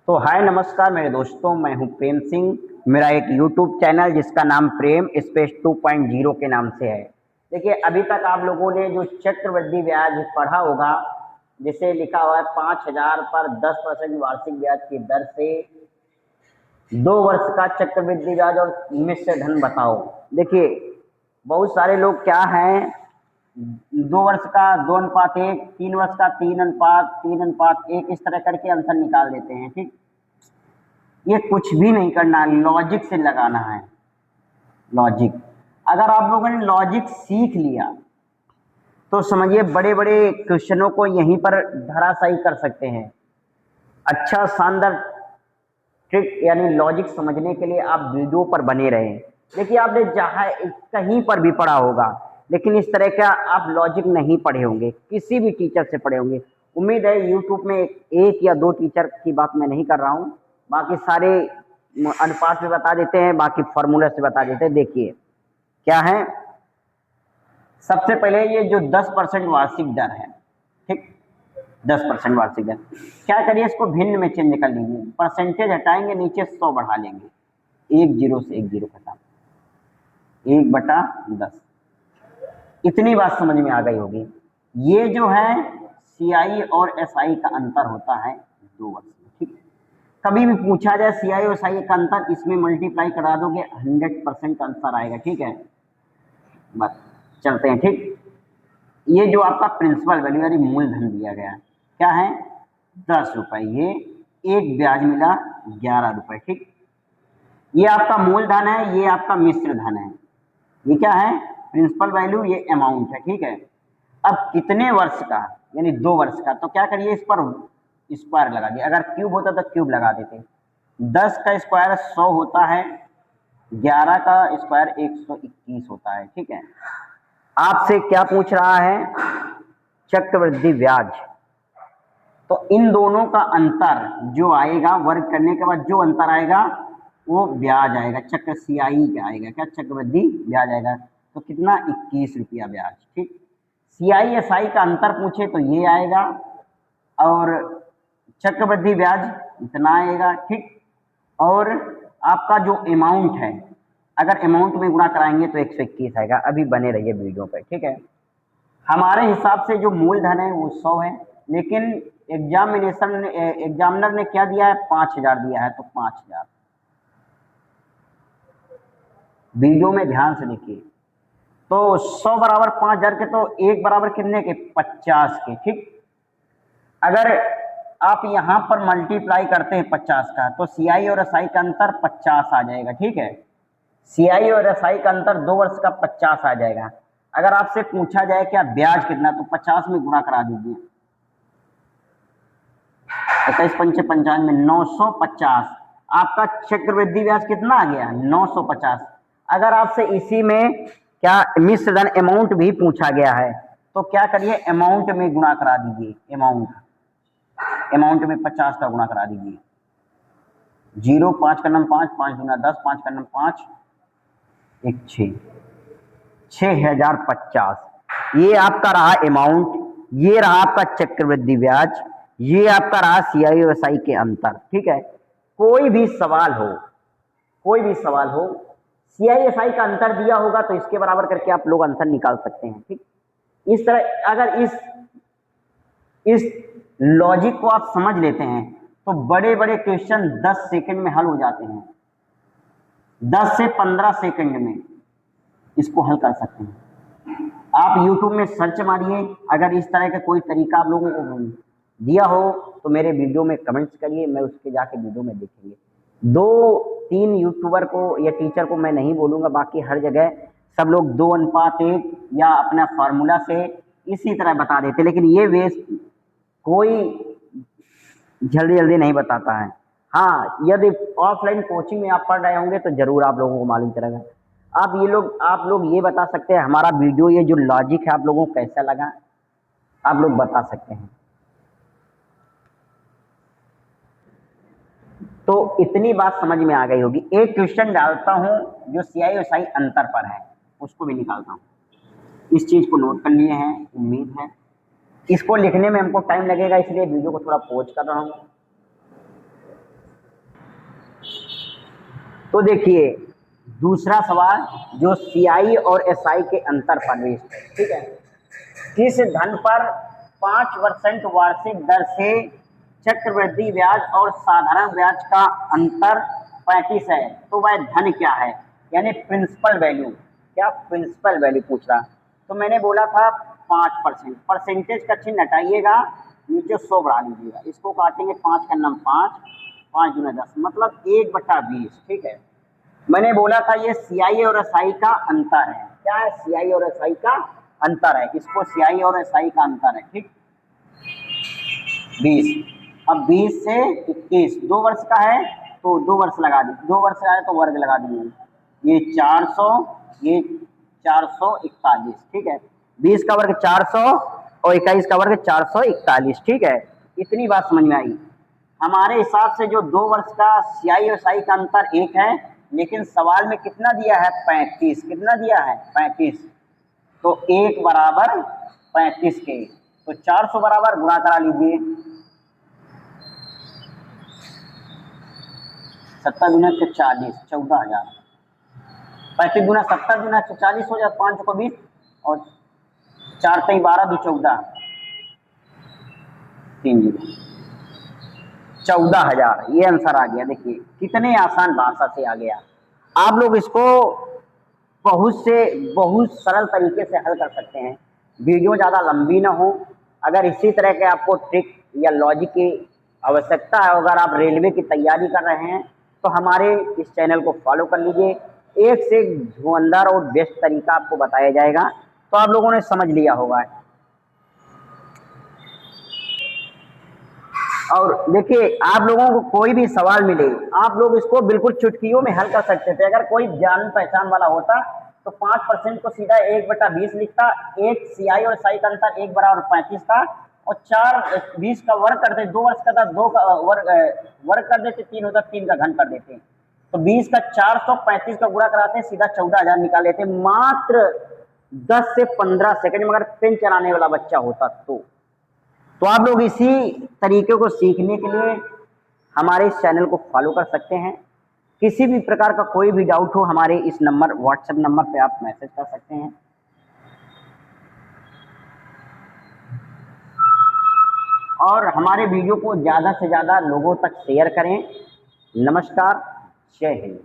तो हाय नमस्कार मेरे दोस्तों, मैं हूं प्रेम सिंह। मेरा एक यूट्यूब चैनल जिसका नाम प्रेम स्पेस 2.0 के नाम से है। देखिए, अभी तक आप लोगों ने जो चक्रवृद्धि ब्याज पढ़ा होगा, जिसे लिखा हुआ है 5,000 पर 10% वार्षिक ब्याज की दर से 2 वर्ष का चक्रवृद्धि ब्याज और मिश्र धन बताओ। देखिए, बहुत सारे लोग क्या हैं, 2 वर्ष का 2:1, 3 वर्ष का 3:3:1, इस तरह करके आंसर निकाल देते हैं। ठीक, ये कुछ भी नहीं करना, लॉजिक से लगाना है। लॉजिक, अगर आप लोगों ने लॉजिक सीख लिया तो समझिए बड़े बड़े क्वेश्चनों को यहीं पर धराशायी कर सकते हैं। अच्छा शानदार ट्रिक यानी लॉजिक समझने के लिए आप वीडियो पर बने रहें। देखिए, आपने जहाँ कहीं पर भी पढ़ा होगा, लेकिन इस तरह का आप लॉजिक नहीं पढ़े होंगे, किसी भी टीचर से पढ़े होंगे। उम्मीद है यूट्यूब में एक या दो टीचर की बात मैं नहीं कर रहा हूँ, बाकी सारे अनुपात से बता देते हैं, बाकी फॉर्मूला से बता देते हैं। देखिए क्या है, सबसे पहले ये जो 10% वार्षिक दर है, ठीक, 10% वार्षिक दर, क्या करिए, इसको भिन्न में चेंज कर लीजिए। परसेंटेज हटाएंगे, नीचे 100 बढ़ा लेंगे, एक जीरो से एक जीरो खत्म, 1/10। इतनी बात समझ में आ गई होगी। ये जो है सीआई और एसआई का अंतर होता है 2 वर्ष में। ठीक, कभी भी पूछा जाए सीआई और एसआई का अंतर, इसमें मल्टीप्लाई करा दोगे 100% आंसर आएगा। ठीक है, बस चलते हैं। ठीक, ये जो आपका प्रिंसिपल वैल्यू यानी मूलधन दिया गया क्या है, 10 रुपए, ये एक ब्याज मिला 11 रुपए। ठीक, ये आपका मूलधन है, ये आपका मिश्र धन है। ये क्या है, प्रिंसिपल वैल्यू, ये अमाउंट है। ठीक है, अब कितने वर्ष का, यानी 2 वर्ष का, तो क्या करिए, इस पर स्क्वायर लगा दिए। अगर क्यूब होता तो क्यूब लगा देते। 10 का स्क्वायर 100 होता है, 11 का स्क्वायर 121 होता है। ठीक है, आपसे क्या पूछ रहा है, चक्रवृद्धि ब्याज। तो इन दोनों का अंतर जो आएगा, वर्ग करने के बाद जो अंतर आएगा वो ब्याज आएगा, चक्र सीआई क्या आएगा, क्या चक्रवृद्धि ब्याज आएगा। तो कितना, 21 रुपया ब्याज। ठीक, सीआई एसआई का अंतर पूछे तो ये आएगा, और चक्रवृद्धि ब्याज इतना आएगा। ठीक, और आपका जो अमाउंट है, अगर अमाउंट में गुणा कराएंगे तो 121 आएगा। अभी बने रहिए वीडियो पे। ठीक है, हमारे हिसाब से जो मूलधन है वो 100 है, लेकिन एग्जामिनर ने क्या दिया है, 5,000 दिया है, तो 5,000। वीडियो में ध्यान से देखिए, तो 100 बराबर 5,000 के, तो एक बराबर कितने के, 50 के। ठीक, अगर आप यहां पर मल्टीप्लाई करते हैं 50 का, तो सीआई और एसआई का अंतर 50 आ जाएगा। ठीक है, सीआई और एसआई का अंतर 2 वर्ष का 50 आ जाएगा। अगर आपसे पूछा जाए क्या ब्याज कितना, तो 50 में गुणा करा दीजिए, 21×5 = 950। आपका चक्रवृद्धि ब्याज कितना आ गया, 950। अगर आपसे इसी में क्या मिश्र धन अमाउंट भी पूछा गया है, तो क्या करिए, अमाउंट में गुणा करा दीजिए। अमाउंट में 50 का गुणा करा दीजिए। 0, 5 का नम 5, 5 दूना 10, 5 का नम 5, 1 6, 6,050। ये आपका रहा अमाउंट, ये रहा आपका चक्रवृद्धि ब्याज, ये आपका रहा सीआई और एसआई के अंतर। ठीक है, कोई भी सवाल हो, सीआई एसआई का अंतर दिया होगा तो इसके बराबर करके आप लोग आंसर निकाल सकते हैं। ठीक, इस तरह अगर इस लॉजिक को आप समझ लेते हैं तो बड़े बड़े क्वेश्चन 10 सेकंड में हल हो जाते हैं। 10 से 15 सेकंड में इसको हल कर सकते हैं। आप YouTube में सर्च मारिए, अगर इस तरह का कोई तरीका आप लोगों को दिया हो तो मेरे वीडियो में कमेंट्स करिए, मैं उसके जाके वीडियो में देखेंगे। 2-3 यूट्यूबर को या टीचर को मैं नहीं बोलूँगा, बाकी हर जगह सब लोग 2:1 या अपना फार्मूला से इसी तरह बता देते, लेकिन ये वेस्ट कोई जल्दी जल्दी नहीं बताता है। हाँ, यदि ऑफलाइन कोचिंग में आप पढ़ रहे होंगे तो जरूर आप लोगों को मालूम चलेगा। आप लोग ये बता सकते हैं हमारा वीडियो, ये जो लॉजिक है आप लोगों को कैसा लगा, आप लोग बता सकते हैं। तो इतनी बात समझ में आ गई होगी। एक क्वेश्चन डालता हूं जो सीआई और एसआई अंतर पर है, उसको भी निकालता हूं। इस चीज को नोट कर लिए हैं, उम्मीद है। इसको लिखने में हमको टाइम लगेगा, इसलिए वीडियो को थोड़ा पॉज कर रहा हूं। तो देखिए दूसरा सवाल जो सीआई और एसआई के अंतर पर बेस्ड है, ठीक है। किस धन पर 5% वार्षिक दर से चक्रवृद्धि ब्याज और साधारण ब्याज का अंतर 35 है, तो वह धन क्या है, यानी प्रिंसिपल वैल्यू। क्या प्रिंसिपल वैल्यू पूछ रहा, तो मैंने बोला था 5%। परसेंटेज का चिन्ह हटाइएगा, नीचे 100 बढ़ा लीजिएगा, इसको काटेंगे 5 का नाम 5, 5 दूना 10 मतलब 1/20, ठीक है। मैंने बोला था ये सीआई और एसआई का अंतर है। क्या है, सीआई और एसआई का अंतर है, इसको सीआई और एसआई का अंतर है, ठीक। 20, अब 20 से 21 2 वर्ष का है तो 2 वर्ष लगा दी, 2 वर्ष का है तो वर्ग लगा दिए, ये 400, ये 441, ठीक है। 20 का वर्ग 400 और 21 का वर्ग 441, ठीक है। इतनी बात समझ में आई। हमारे हिसाब से जो 2 वर्ष का सीआई और एसआई का अंतर 1 है, लेकिन सवाल में कितना दिया है, 35। कितना दिया है, 35। तो 1 बराबर 35 के, तो 400 बराबर गुणा करा लीजिए, 70 गुना 40, 14,000। 35 गुना 70 गुना 40 हो जाए, 5 को 20 और 4 3 12 2 14, 3 0, 14,000। ये आंसर आ गया। देखिए कितने आसान भाषा से आ गया। आप लोग इसको बहुत सरल तरीके से हल कर सकते हैं। वीडियो ज़्यादा लंबी ना हो। अगर इसी तरह के आपको ट्रिक या लॉजिक की आवश्यकता है, अगर आप रेलवे की तैयारी कर रहे हैं तो हमारे इस चैनल को फॉलो कर लीजिए। एक से एक धुरंधर और बेस्ट तरीका आपको बताया जाएगा, तो आप लोगों ने समझ लिया होगा। और देखिए आप लोगों को कोई भी सवाल मिले, आप लोग इसको बिल्कुल चुटकियों में हल कर सकते थे। अगर कोई जान पहचान वाला होता तो 5% को सीधा 1/20 लिखता, एक सीआई और एसआई का अंतर 1 बराबर 35 था, और 4 20 का वर्ग कर दे, 2 वर्ष का था, 2 का वर्ग कर देते, 3 होता, 3 का घन कर देते, तो 20 का 435 का गुणा कराते, सीधा 14,000 निकाल लेते, मात्र 10 से 15 सेकंड में। अगर पेन चलाने वाला बच्चा होता तो आप लोग इसी तरीके को सीखने के लिए हमारे इस चैनल को फॉलो कर सकते हैं। किसी भी प्रकार का कोई भी डाउट हो, हमारे इस नंबर व्हाट्सएप नंबर पे आप मैसेज कर सकते हैं। और हमारे वीडियो को ज़्यादा से ज़्यादा लोगों तक शेयर करें। नमस्कार, जय हिंद।